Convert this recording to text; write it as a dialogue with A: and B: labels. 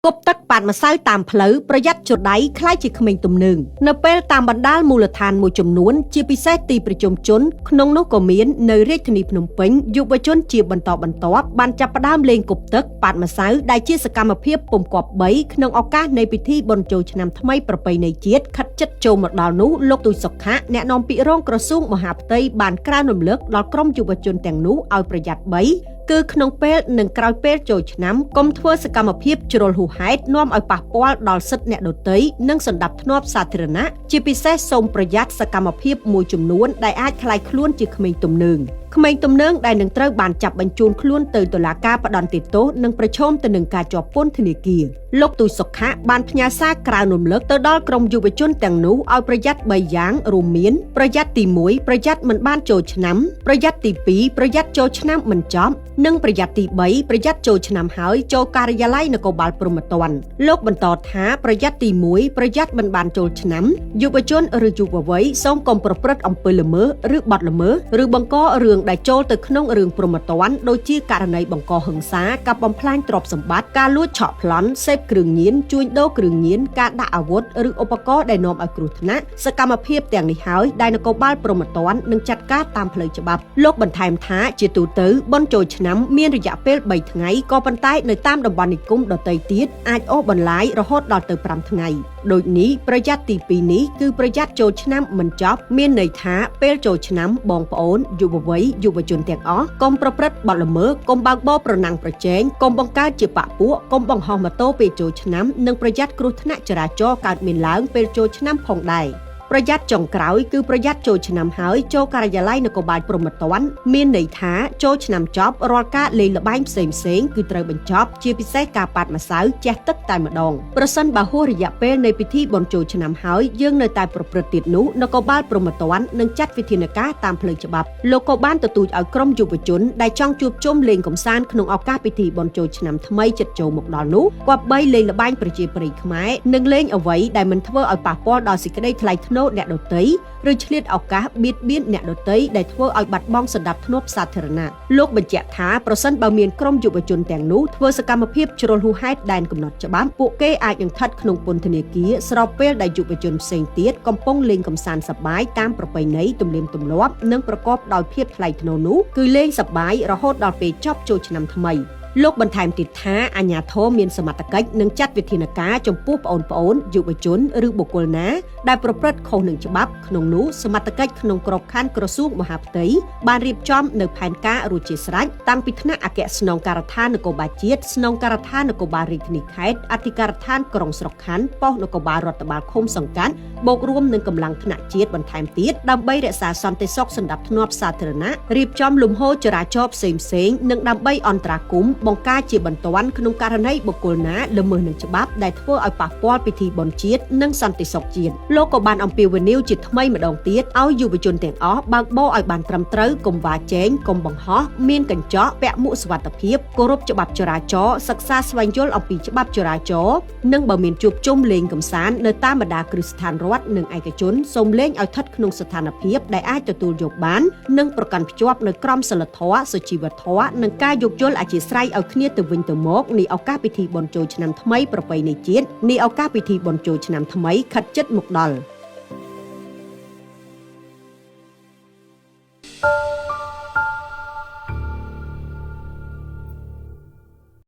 A: គប់ទឹកប៉ាត់ម្សៅតាមផ្លូវប្រយ័ត្នជដៃខ្លាយជាក្មេងទំនើងនៅពេលតាមបណ្ដាលមូលដ្ឋានមួយចំនួនជាពិសេសទីប្រជុំជនក្នុងនោះក៏មាននៅរាជធានីភ្នំពេញយុវជនជាបន្តបន្ទាប់បានចាប់ផ្ដើមលេងគប់ទឹកប៉ាត់ម្សៅដែលជាសកម្មភាពពុំគប្បីក្នុងឱកាសនៃពិធីបុណ្យចូលឆ្នាំថ្មីប្រពៃណីជាតិខិតជិតចូលមកដល់នោះលោកទូចសុខៈអ្នកនាំពាក្យរងក្រសួងមហាផ្ទៃបានក្រើនរំលឹកដល់ក្រុមយុវជនទាំងនោះឲ្យប្រយ័ត្នគឺក្នុងពេលនិងក្រោយពេលចូលឆ្នាំកុំធ្វើសកម្មភាពជ្រុលហួសហេតុនាំឲ្យប៉ះពាល់ដល់សិទ្ធិអ្នកដទៃនិងសណ្ដាប់ធ្នាប់សាធារណៈជាពិសេសសូមប្រយ័ត្នសកម្មភាពមួយចំនួនដែលអាចក្លាយខ្លួនជាក្មេងទំនើងដែលនឹងត្រូវបានចាប់បញ្ជូនខ្លួនទៅតុលាការផ្ដន្ទាទោសនិងប្រឈមទៅនឹងការជាប់ពន្ធនាគារលោកទូចសុខៈបានផ្ញើសារក្រើនរំលឹកទៅដល់ក្រុមយុវជនទាំងនោះឲ្យប្រយ័ត្ន3យ៉ាងរួមមានប្រយ័ត្នទី1ប្រយ័ត្នមិនបានចូលឆ្នាំប្រយ័ត្នទី2ប្រយ័ត្នចូលឆ្នាំមិនចប់និងប្រយ័ត្នទី3ប្រយ័ត្នចូលឆ្នាំហើយចូលការិយាល័យនគរបាលព្រហ្មទណ្ឌលោកបន្តថាប្រយ័ត្នទី1ប្រយ័ត្នមិនបានចូលឆ្នាំយុវជនឬយុវវ័យសូមកុំប្រព្រឹត្តអំពើល្មើសឬបទល្មើសឬបង្ករឿងដែលចូលទៅក្នុងរឿងព្រហ្មទណ្ឌដូចជាករណីបង្កហិង្សាការបំផ្លាញទ្រព្យសម្បត្តិការលួចឆក់ប្លន់សេពគ្រឿងញៀនជួញដូរគ្រឿងញៀនការដាក់អាវុធឬឧបករណ៍ដែលនាំឲ្យគ្រោះថ្នាក់សកម្មភាពទាំងនេះហើយដែលនគរបាលព្រហ្មទណ្ឌនឹងចាត់ការតាមផ្លូវច្បាប់លោកបន្ថែមថាជាទូទៅបុណ្យចូលឆ្នាំមានរយៈពេល3ថ្ងៃក៏ប៉ុន្តែនៅតាមតំបន់និគមដទៃទៀតអាចអូសបន្លាយរហូតដល់ទៅ5ថ្ងៃដូចនេះប្រយ័ត្នទី2នេះគឺប្រយ័ត្នចូលឆ្នាំមិនចប់មានន័យថាពេលចូលឆ្នាំបងប្អូនយុវវ័យយុវជនទាំងអស់កុំប្រព្រឹត្តបទល្មើសកុំបើកបរប្រណាំងប្រជែងកុំបង្កើតជាបកពួកកុំបង្ហោះម៉ូតូពេលចូលឆ្នាំនិងប្រយ័ត្នគ្រោះថ្នាក់ចរាចរណ៍កើតមានឡើងពេលចូលឆ្នាំផងដែរប្រយ័ត្នចុងក្រោយគឺប្រយ័ត្នចូលឆ្នាំហើយចូលការិយាល័យនគរបាលព្រហ្មទណ្ឌមានន័យថាចូលឆ្នាំចប់រាល់ការលេងល្បែងផ្សេងគឺត្រូវបញ្ចប់ជាពិសេសការប៉ាត់ម្សៅជះទឹកតែម្ដងប្រសិនបើហួសរយៈពេលនៃពិធីបុណ្យចូលឆ្នាំហើយយើងនៅតែប្រព្រឹត្តទៀតនោះនគរបាលព្រហ្មទណ្ឌនឹងចាត់វិធានការតាមផ្លូវច្បាប់លោកក៏បានទទូចឲ្យក្រុមយុវជនដែលចង់ជួបជុំលេងកម្សាន្តក្នុងឱកាសពិធីបុណ្យចូលឆ្នាំថ្មីជិតចូលមកដល់នោះគប្បីលេងល្បែងប្រជាប្រិយខ្មែរនិងលេងអ្វីដែលមិនធ្វើឲ្យប៉ះពាល់ដល់សេចក្តីថ្លៃថ្នូរអ្នកដទៃឬឆ្លៀតឱកាសបៀតបៀនអ្នកដទៃដែលធ្វើឲ្យបាត់បង់សណ្ដាប់ធ្នាប់សាធារណៈលោកបញ្ជាក់ថាប្រសិនបើមានក្រុមយុវជនទាំងនោះធ្វើសកម្មភាពជ្រុលហួសហេតុដែនកំណត់ច្បាប់ពួកគេអាចនឹងស្ថិតក្នុងពន្ធនាគារស្របពេលដែលយុវជនផ្សេងទៀតកំពុងលេងកម្សាន្តសប្បាយតាមប្រពៃណីទំនៀមទម្លាប់និងប្រកបដោយភាពថ្លៃថ្នូរនោះគឺលេងសប្បាយរហូតដល់ពេលចប់ចូលឆ្នាំថ្មីលោកបន្ថែមទៀតថាអាជ្ញាធរមានសមត្ថកិច្ចនឹងចាត់វិធានការចំពោះប្អូនយុវជនឬបុគ្គលណាដែលប្រព្រឹត្តខុសនឹងច្បាប់ក្នុងនោះសមត្ថកិច្ចក្នុងក្របខ័ណ្ឌក្រសួងមហាផ្ទៃបានរៀបចំនៅផែនការរួចជាស្រេចតាំងពីថ្នាក់អគ្គស្នងការដ្ឋាននគរបាលជាតិស្នងការដ្ឋាននគរបាលរាជធានីខេត្តអធិការដ្ឋានក្រុងស្រុកខណ្ឌប៉ុស្តិ៍នគរបាលរដ្ឋបាលឃុំសង្កាត់បូករួមនឹងកម្លាំងថ្នាក់ជាតិបន្ថែមទៀតដើម្បីរក្សាសន្តិសុខសណ្ដាប់ធ្នាប់សាធារណៈរៀបចំលំហូរចរាចរណ៍ផ្សេងនិងដើម្បីអន្តរាគមន៍បង្ការជាបន្ទាន់ក្នុងករណីបុគ្គលណាល្មើសនឹងច្បាប់ដែលធ្វើឲ្យប៉ះពាល់ពិធីបុណ្យជាតិនិងសន្តិសុខជាតិលោកក៏បានអំពាវនាវជាថ្មីម្ដងទៀតឲ្យយុវជនទាំងអស់បើកបរឲ្យបានត្រឹមត្រូវកុំវ៉ាជែងកុំបង្ហោះមានកញ្ចក់ពាក់មួកសុវត្ថិភាពគោរពច្បាប់ចរាចរណ៍សិក្សាស្វែងយល់អំពីច្បាប់ចរាចរណ៍និងបើមានជួបជុំលេងកម្សាន្តនៅតាមបណ្ដាគ្រឹះស្ថានរដ្ឋនិងឯកជនសូមលេងឲ្យស្ថិតក្នុងស្ថានភាពដែលអាចទទួលយកបាននិងប្រកាន់ភ្ជាប់នៅក្រមសីលធម៌សុជីវធម៌និងការយោគយល់អធ្យាស្រ័យឲ្យគ្នាទៅវិញទៅមកនៃឱកាសពិធីបុណ្យចូលឆ្នាំថ្មីប្រពៃណីជាតិនៃឱកាសពិធីបុណ្យចូលឆ្នាំថ្មីខិតជិតមកដល់